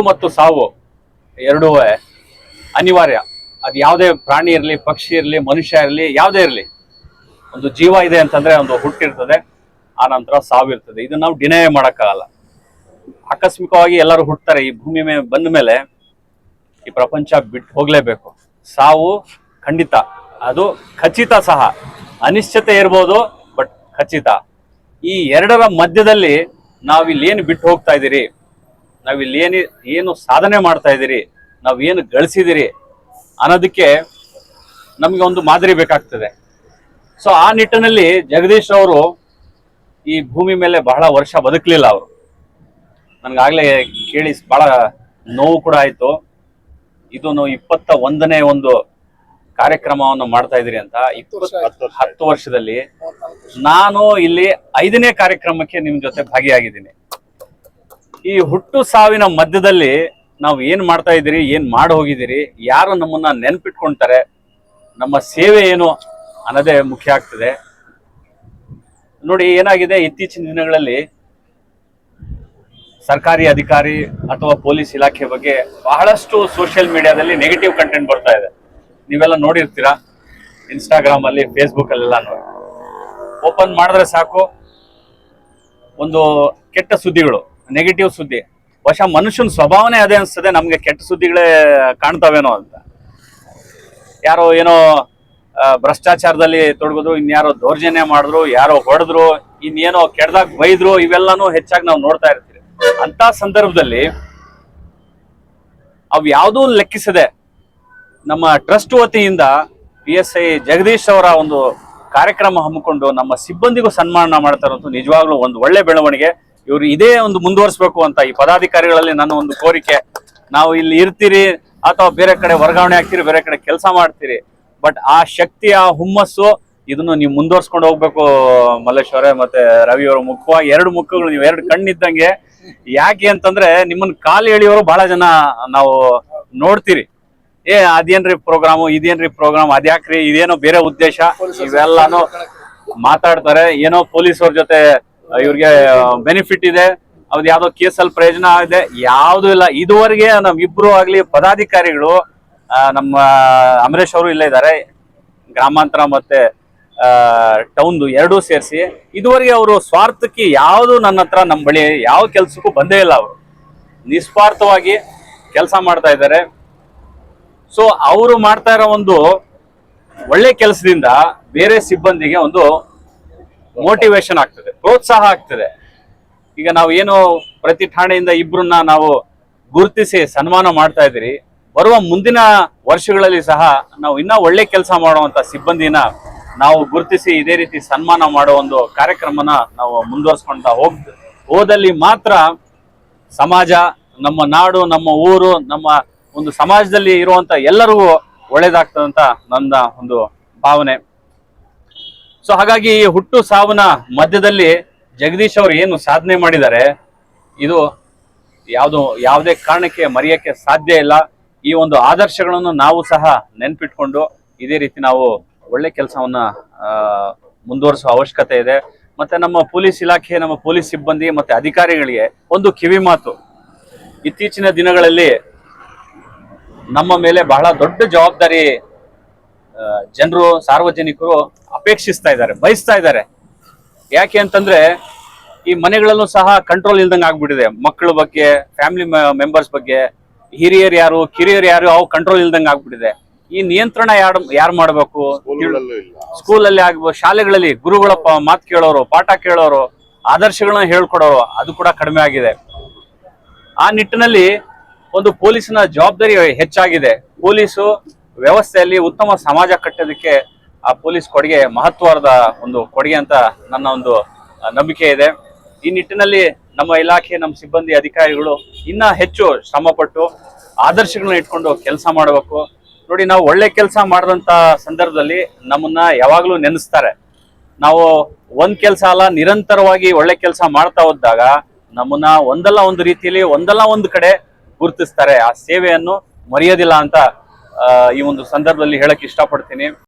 ಮತ್ತು ಸಾವು ಎರಡೂ ಅನಿವಾರ್ಯ. ಅದು ಯಾವುದೇ ಪ್ರಾಣಿ ಇರಲಿ, ಪಕ್ಷಿ ಇರಲಿ, ಮನುಷ್ಯ ಇರಲಿ, ಯಾವುದೇ ಇರಲಿ, ಒಂದು ಜೀವ ಇದೆ ಅಂತಂದ್ರೆ ಒಂದು ಹುಟ್ಟಿರ್ತದೆ, ಆ ನಂತರ ಸಾವಿರ್ತದೆ. ಇದನ್ನ ನಾವು ಡಿನೈ ಮಾಡೋಕ್ಕಾಗಲ್ಲ. ಆಕಸ್ಮಿಕವಾಗಿ ಎಲ್ಲರೂ ಹುಟ್ಟುತ್ತಾರೆ. ಈ ಭೂಮಿ ಮೇಲೆ ಬಂದ ಮೇಲೆ ಈ ಪ್ರಪಂಚ ಬಿಟ್ಟು ಹೋಗ್ಲೇಬೇಕು. ಸಾವು ಖಂಡಿತ, ಅದು ಖಚಿತ ಸಹ. ಅನಿಶ್ಚಿತ ಇರ್ಬೋದು, ಬಟ್ ಖಚಿತ. ಈ ಎರಡರ ಮಧ್ಯದಲ್ಲಿ ನಾವಿಲ್ಲಿ ಏನು ಬಿಟ್ಟು ಹೋಗ್ತಾ ಇದ್ದೀರಿ, ನಾವಿಲ್ಲಿ ಏನು ಸಾಧನೆ ಮಾಡ್ತಾ ಇದ್ದೀರಿ, ನಾವು ಏನು ಗಳಿಸಿದಿರಿ ಅನ್ನೋದಕ್ಕೆ ನಮಗೆ ಒಂದು ಮಾದರಿ ಬೇಕಾಗ್ತದೆ. ಸೊ ಆ ನಿಟ್ಟಿನಲ್ಲಿ ಜಗದೀಶ್ ಅವರು ಈ ಭೂಮಿ ಮೇಲೆ ಬಹಳ ವರ್ಷ ಬದುಕಲಿಲ್ಲ. ಅವರು ನನಗಾಗಲೇ ಕೇಳಿ ಬಹಳ ನೋವು ಕೂಡ ಆಯಿತು. ಇದು 21ನೇ ಒಂದು ಕಾರ್ಯಕ್ರಮವನ್ನು ಮಾಡ್ತಾ ಇದ್ದೀರಿ ಅಂತ. 10 ವರ್ಷದಲ್ಲಿ ನಾನು ಇಲ್ಲಿ 5ನೇ ಕಾರ್ಯಕ್ರಮಕ್ಕೆ ನಿಮ್ ಜೊತೆ ಭಾಗಿಯಾಗಿದ್ದೀನಿ. ಈ ಹುಟ್ಟು ಸಾವಿನ ಮಧ್ಯದಲ್ಲಿ ನಾವು ಏನ್ ಮಾಡ್ತಾ ಇದ್ದೀರಿ, ಏನ್ ಮಾಡಿ ಹೋಗಿದ್ದೀರಿ, ಯಾರು ನಮ್ಮನ್ನ ನೆನ್ಪಿಟ್ಕೊಂತಾರೆ, ನಮ್ಮ ಸೇವೆ ಏನು ಅನ್ನೋದೇ ಮುಖ್ಯ ಆಗ್ತದೆ. ನೋಡಿ ಏನಾಗಿದೆ, ಇತ್ತೀಚಿನ ದಿನಗಳಲ್ಲಿ ಸರ್ಕಾರಿ ಅಧಿಕಾರಿ ಅಥವಾ ಪೊಲೀಸ್ ಇಲಾಖೆ ಬಗ್ಗೆ ಬಹಳಷ್ಟು ಸೋಷಿಯಲ್ ಮೀಡಿಯಾದಲ್ಲಿ ನೆಗೆಟಿವ್ ಕಂಟೆಂಟ್ ಬರ್ತಾ ಇದೆ. ನೀವೆಲ್ಲ ನೋಡಿರ್ತೀರಾ, ಇನ್ಸ್ಟಾಗ್ರಾಮ್ ಅಲ್ಲಿ, ಫೇಸ್ಬುಕ್ ಅಲ್ಲೆಲ್ಲ ನೋಡಿ. ಓಪನ್ ಮಾಡಿದ್ರೆ ಸಾಕು ಒಂದು ಕೆಟ್ಟ ಸುದ್ದಿಗಳು, ನೆಗೆಟಿವ್ ಸುದ್ದಿ. ಬಹುಶಃ ಮನುಷ್ಯನ ಸ್ವಭಾವನೆ ಅದೇ ಅನಿಸ್ತದೆ, ನಮ್ಗೆ ಕೆಟ್ಟ ಸುದ್ದಿಗಳೇ ಕಾಣ್ತಾವೇನೋ ಅಂತ. ಯಾರೋ ಏನೋ ಭ್ರಷ್ಟಾಚಾರದಲ್ಲಿ ತೊಡಗಿದ್ರು, ಇನ್ಯಾರೋ ದೌರ್ಜನ್ಯ ಮಾಡಿದ್ರು, ಯಾರೋ ಹೊಡೆದ್ರು, ಇನ್ನೇನೋ ಕೆಡ್ದಾಗ ಬೈದ್ರು, ಇವೆಲ್ಲಾನು ಹೆಚ್ಚಾಗಿ ನಾವು ನೋಡ್ತಾ ಇರ್ತೀವಿ. ಅಂತ ಸಂದರ್ಭದಲ್ಲಿ ಅವು ಯಾವುದೂ ಲೆಕ್ಕಿಸದೆ ನಮ್ಮ ಟ್ರಸ್ಟ್ ವತಿಯಿಂದ PSI ಜಗದೀಶ್ ಅವರ ಒಂದು ಕಾರ್ಯಕ್ರಮ ಹಮ್ಮಿಕೊಂಡು ನಮ್ಮ ಸಿಬ್ಬಂದಿಗೂ ಸನ್ಮಾನ ಮಾಡ್ತಾರಂತೂ ನಿಜವಾಗ್ಲೂ ಒಂದು ಒಳ್ಳೆ ಬೆಳವಣಿಗೆ. ಇವರು ಇದೇ ಒಂದು ಮುಂದುವರಿಸಬೇಕು ಅಂತ ಈ ಪದಾಧಿಕಾರಿಗಳಲ್ಲಿ ನನ್ನ ಒಂದು ಕೋರಿಕೆ. ನಾವು ಇಲ್ಲಿ ಇರ್ತೀರಿ ಅಥವಾ ಬೇರೆ ಕಡೆ ವರ್ಗಾವಣೆ ಆಗ್ತೀರಿ, ಬೇರೆ ಕಡೆ ಕೆಲಸ ಮಾಡ್ತೀರಿ, ಬಟ್ ಆ ಶಕ್ತಿ, ಆ ಹುಮ್ಮಸ್ಸು, ಇದನ್ನು ನೀವು ಮುಂದುವರ್ಸ್ಕೊಂಡು ಹೋಗ್ಬೇಕು ಮಲ್ಲೇಶ್ವರ ಮತ್ತೆ ರವಿ ಅವರು. ಮುಖವಾಗಿ 2 ಮುಖಗಳು, ನೀವು 2 ಕಣ್ಣಿದ್ದಂಗೆ. ಯಾಕೆ ಅಂತಂದ್ರೆ ನಿಮ್ಮನ್ನ ಕಾಲು ಎಳಿಯೋರು ಬಹಳ ಜನ ನಾವು ನೋಡ್ತೀರಿ. ಅದೇನ್ರಿ ಪ್ರೋಗ್ರಾಮು, ಇದೇನ್ರಿ ಪ್ರೋಗ್ರಾಮ್, ಅದ್ಯಾಕ್ರಿ, ಇದೇನೋ ಬೇರೆ ಉದ್ದೇಶ, ಇವೆಲ್ಲಾನು ಮಾತಾಡ್ತಾರೆ. ಏನೋ ಪೊಲೀಸವ್ರ ಜೊತೆ ಇವ್ರಿಗೆ ಬೆನಿಫಿಟ್ ಇದೆ, ಅವ್ದು ಯಾವ್ದೋ ಕೇಸಲ್ಲಿ ಪ್ರಯೋಜನ ಇದೆ, ಯಾವ್ದು ಇಲ್ಲ. ಇದುವರೆಗೆ ನಮ್ಮಿಬ್ರು ಆಗ್ಲಿ ಪದಾಧಿಕಾರಿಗಳು, ನಮ್ಮ ಅಮರೇಶ್ ಅವರು ಇಲ್ಲೇ ಇದ್ದಾರೆ, ಗ್ರಾಮಾಂತರ ಮತ್ತೆ ಟೌನ್ದು 2 ಸೇರಿಸಿ ಇದುವರೆಗೆ ಅವರು ಸ್ವಾರ್ಥಕ್ಕೆ ಯಾವುದು ನನ್ನ ಹತ್ರ ನಮ್ಮ ಬಳಿ ಯಾವ ಕೆಲ್ಸಕ್ಕೂ ಬಂದೇ ಇಲ್ಲ. ಅವರು ನಿಸ್ವಾರ್ಥವಾಗಿ ಕೆಲಸ ಮಾಡ್ತಾ ಇದ್ದಾರೆ. ಸೊ ಅವರು ಮಾಡ್ತಾ ಇರೋ ಒಂದು ಒಳ್ಳೆ ಕೆಲಸದಿಂದ ಬೇರೆ ಸಿಬ್ಬಂದಿಗೆ ಒಂದು ಮೋಟಿವೇಶನ್ ಆಗ್ತದೆ, ಪ್ರೋತ್ಸಾಹ ಆಗ್ತದೆ. ಈಗ ನಾವು ಏನು ಪ್ರತಿ ಠಾಣೆಯಿಂದ ಇಬ್ಬರನ್ನ ನಾವು ಗುರುತಿಸಿ ಸನ್ಮಾನ ಮಾಡ್ತಾ ಇದ್ದೀರಿ, ಬರುವ ಮುಂದಿನ ವರ್ಷಗಳಲ್ಲಿ ಸಹ ನಾವು ಇನ್ನೂ ಒಳ್ಳೆ ಕೆಲಸ ಮಾಡುವಂತ ಸಿಬ್ಬಂದಿನ ನಾವು ಗುರುತಿಸಿ ಇದೇ ರೀತಿ ಸನ್ಮಾನ ಮಾಡೋ ಒಂದು ಕಾರ್ಯಕ್ರಮನ ನಾವು ಮುಂದುವರ್ಸ್ಕೊಂತ ಹೋದಲ್ಲಿ ಮಾತ್ರ ಸಮಾಜ, ನಮ್ಮ ನಾಡು, ನಮ್ಮ ಊರು, ನಮ್ಮ ಒಂದು ಸಮಾಜದಲ್ಲಿ ಇರುವಂತ ಎಲ್ಲರಿಗೂ ಒಳ್ಳೇದಾಗ್ತದಂತ ನನ್ನ ಒಂದು ಭಾವನೆ. ಸೊ ಹಾಗಾಗಿ ಈ ಹುಟ್ಟು ಸಾವಿನ ಮಧ್ಯದಲ್ಲಿ ಜಗದೀಶ್ ಅವರು ಏನು ಸಾಧನೆ ಮಾಡಿದ್ದಾರೆ, ಇದು ಯಾವುದೇ ಕಾರಣಕ್ಕೆ ಮರೆಯಕ್ಕೆ ಸಾಧ್ಯ ಇಲ್ಲ. ಈ ಒಂದು ಆದರ್ಶಗಳನ್ನು ನಾವು ಸಹ ನೆನ್ಪಿಟ್ಕೊಂಡು ಇದೇ ರೀತಿ ನಾವು ಒಳ್ಳೆ ಕೆಲಸವನ್ನ ಮುಂದುವರಿಸುವ ಅವಶ್ಯಕತೆ ಇದೆ. ಮತ್ತೆ ನಮ್ಮ ಪೊಲೀಸ್ ಇಲಾಖೆ, ನಮ್ಮ ಪೊಲೀಸ್ ಸಿಬ್ಬಂದಿ ಮತ್ತೆ ಅಧಿಕಾರಿಗಳಿಗೆ ಒಂದು ಕಿವಿ ಮಾತು. ಇತ್ತೀಚಿನ ದಿನಗಳಲ್ಲಿ ನಮ್ಮ ಮೇಲೆ ಬಹಳ ದೊಡ್ಡ ಜವಾಬ್ದಾರಿ ಜನರು, ಸಾರ್ವಜನಿಕರು ಅಪೇಕ್ಷಿಸ್ತಾ ಇದ್ದಾರೆ, ಬಯಸ್ತಾ ಇದ್ದಾರೆ. ಯಾಕೆ ಅಂತಂದ್ರೆ ಈ ಮನೆಗಳಲ್ಲೂ ಸಹ ಕಂಟ್ರೋಲ್ ಇಲ್ದಂಗೆ ಆಗ್ಬಿಟ್ಟಿದೆ. ಮಕ್ಕಳ ಬಗ್ಗೆ, ಫ್ಯಾಮಿಲಿ ಮೆಂಬರ್ಸ್ ಬಗ್ಗೆ, ಹಿರಿಯರು ಯಾರು, ಕಿರಿಯರು ಯಾರು, ಅವು ಕಂಟ್ರೋಲ್ ಇಲ್ದಂಗೆ ಆಗ್ಬಿಟ್ಟಿದೆ. ಈ ನಿಯಂತ್ರಣ ಯಾರು ಮಾಡಬೇಕು? ಸ್ಕೂಲಲ್ಲಿ ಆಗ್ಬೋದು, ಶಾಲೆಗಳಲ್ಲಿ ಗುರುಗಳ ಮಾತು ಕೇಳೋರು, ಪಾಠ ಕೇಳೋರು, ಆದರ್ಶಗಳನ್ನ ಹೇಳ್ಕೊಡೋರು, ಅದು ಕೂಡ ಕಡಿಮೆ ಆಗಿದೆ. ಆ ನಿಟ್ಟಿನಲ್ಲಿ ಒಂದು ಪೊಲೀಸಿನ ಜವಾಬ್ದಾರಿ ಹೆಚ್ಚಾಗಿದೆ. ಪೊಲೀಸು ವ್ಯವಸ್ಥೆಯಲ್ಲಿ ಉತ್ತಮ ಸಮಾಜ ಕಟ್ಟೋದಕ್ಕೆ ಆ ಪೊಲೀಸ್ ಕೊಡುಗೆ ಮಹತ್ವದ ಒಂದು ಕೊಡುಗೆ ಅಂತ ನನ್ನ ಒಂದು ನಂಬಿಕೆ ಇದೆ. ಈ ನಿಟ್ಟಿನಲ್ಲಿ ನಮ್ಮ ಇಲಾಖೆ, ನಮ್ಮ ಸಿಬ್ಬಂದಿ, ಅಧಿಕಾರಿಗಳು ಇನ್ನ ಹೆಚ್ಚು ಶ್ರಮಪಟ್ಟು ಆದರ್ಶಗಳನ್ನ ಇಟ್ಕೊಂಡು ಕೆಲಸ ಮಾಡಬೇಕು. ನೋಡಿ, ನಾವು ಒಳ್ಳೆ ಕೆಲಸ ಮಾಡಿದಂತ ಸಂದರ್ಭದಲ್ಲಿ ನಮ್ಮನ್ನ ಯಾವಾಗ್ಲೂ ನೆನೆಸ್ತಾರೆ. ನಾವು ಒಂದ್ ಕೆಲಸ ಅಲ್ಲ, ನಿರಂತರವಾಗಿ ಒಳ್ಳೆ ಕೆಲಸ ಮಾಡ್ತಾ ಹೋದಾಗ ನಮ್ಮನ್ನ ಒಂದಲ್ಲ ಒಂದು ರೀತಿಯಲ್ಲಿ, ಒಂದಲ್ಲ ಒಂದು ಕಡೆ ಗುರುತಿಸ್ತಾರೆ. ಆ ಸೇವೆಯನ್ನು ಮರೆಯೋದಿಲ್ಲ ಅಂತ ಈ ಒಂದು ಸಂದರ್ಭದಲ್ಲಿ ಹೇಳಕ್ ಇಷ್ಟಪಡ್ತೀನಿ.